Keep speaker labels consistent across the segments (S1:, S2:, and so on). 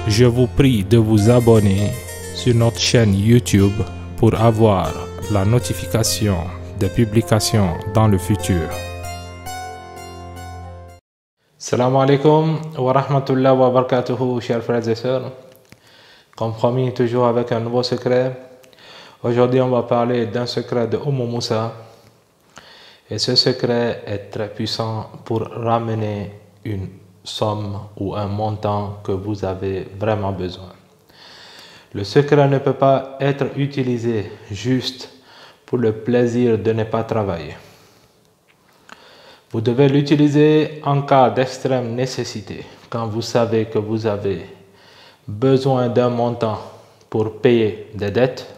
S1: Je vous prie de vous abonner sur notre chaîne YouTube pour avoir la notification des publications dans le futur. Salam alaikum wa rahmatullah wa barakatuhu, chers frères et sœurs. Comme promis, toujours avec un nouveau secret. Aujourd'hui, on va parler d'un secret de Moussa. Et ce secret est très puissant pour ramener une somme ou un montant que vous avez vraiment besoin. Le secret ne peut pas être utilisé juste pour le plaisir de ne pas travailler. Vous devez l'utiliser en cas d'extrême nécessité, quand vous savez que vous avez besoin d'un montant pour payer des dettes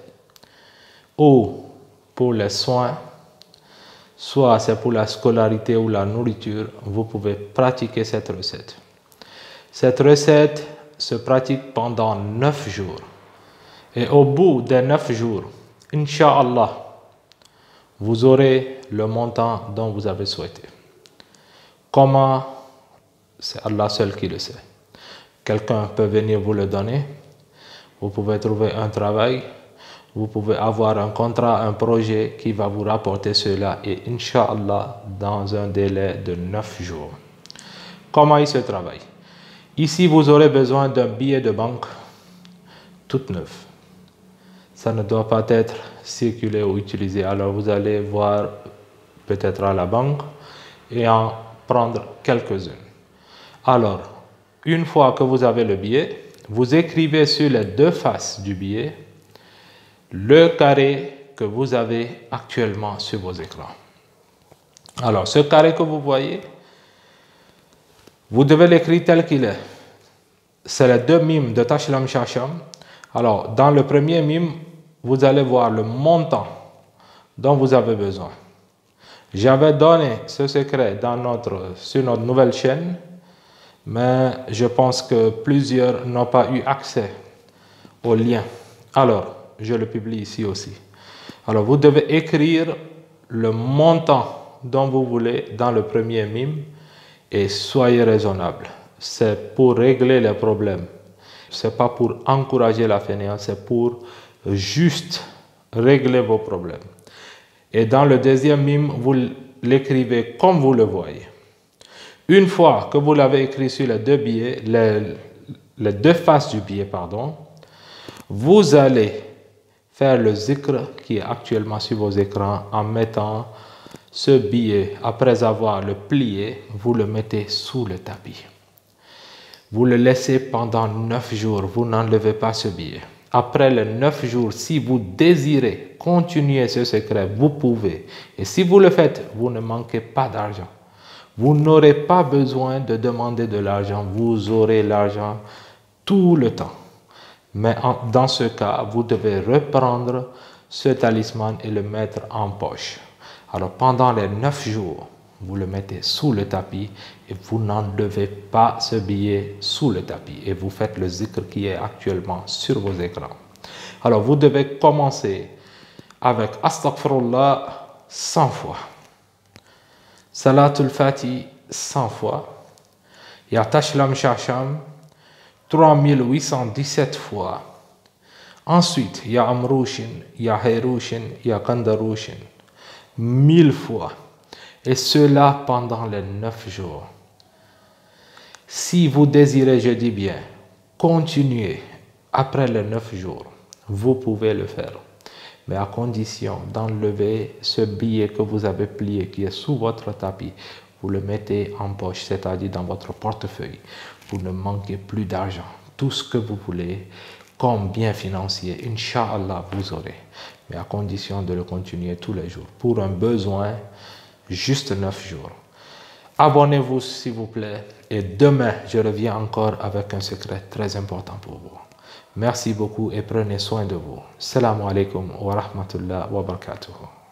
S1: ou pour les soins, soit c'est pour la scolarité ou la nourriture. Vous pouvez pratiquer cette recette. Cette recette se pratique pendant 9 jours. Et au bout des 9 jours, Inch'Allah, vous aurez le montant dont vous avez souhaité. Comment? C'est Allah seul qui le sait. Quelqu'un peut venir vous le donner. Vous pouvez trouver un travail. Vous pouvez avoir un contrat, un projet qui va vous rapporter cela. Et Inch'Allah, dans un délai de 9 jours. Comment il se travaille? Ici, vous aurez besoin d'un billet de banque tout neuf. Ça ne doit pas être circulé ou utilisé. Alors, vous allez voir peut-être à la banque et en prendre quelques-unes. Alors, une fois que vous avez le billet, vous écrivez sur les deux faces du billet le carré que vous avez actuellement sur vos écrans. Alors, ce carré que vous voyez, vous devez l'écrire tel qu'il est. C'est les deux mimes de Tashlam Shasham. Alors, dans le premier mime, vous allez voir le montant dont vous avez besoin. J'avais donné ce secret sur notre nouvelle chaîne, mais je pense que plusieurs n'ont pas eu accès au lien. Alors, je le publie ici aussi. Alors, vous devez écrire le montant dont vous voulez dans le premier mime et soyez raisonnable. C'est pour régler les problèmes. Ce n'est pas pour encourager la fainéance, c'est pour juste régler vos problèmes. Et dans le deuxième mime, vous l'écrivez comme vous le voyez. Une fois que vous l'avez écrit sur les deux billets, les deux faces du billet, pardon, vous allez faire le zikr qui est actuellement sur vos écrans en mettant ce billet, après avoir le plié, vous le mettez sous le tapis. Vous le laissez pendant 9 jours, vous n'enlevez pas ce billet. Après les 9 jours, si vous désirez continuer ce secret, vous pouvez. Et si vous le faites, vous ne manquez pas d'argent. Vous n'aurez pas besoin de demander de l'argent, vous aurez l'argent tout le temps. Mais dans ce cas, vous devez reprendre ce talisman et le mettre en poche. Alors pendant les 9 jours, vous le mettez sous le tapis et vous n'enlevez pas ce billet sous le tapis. Et vous faites le zikr qui est actuellement sur vos écrans. Alors vous devez commencer avec Astaghfirullah 100 fois. Salatul Fati 100 fois. Ya Tashlam Shasham 3817 fois. Ensuite, Ya Amrushin, Ya Hayrushin, Ya Kandarushin 1000 fois. Et cela pendant les 9 jours. Si vous désirez, je dis bien, continuer après les 9 jours, vous pouvez le faire. Mais à condition d'enlever ce billet que vous avez plié, qui est sous votre tapis. Vous le mettez en poche, c'est-à-dire dans votre portefeuille. Vous ne manquez plus d'argent. Tout ce que vous voulez, comme bien financier, Inch'Allah, vous aurez. Mais à condition de le continuer tous les jours. Pour un besoin, juste 9 jours. Abonnez-vous s'il vous plaît. Et demain, je reviens encore avec un secret très important pour vous. Merci beaucoup et prenez soin de vous. Salam alaikum wa rahmatullah wa barakatuh.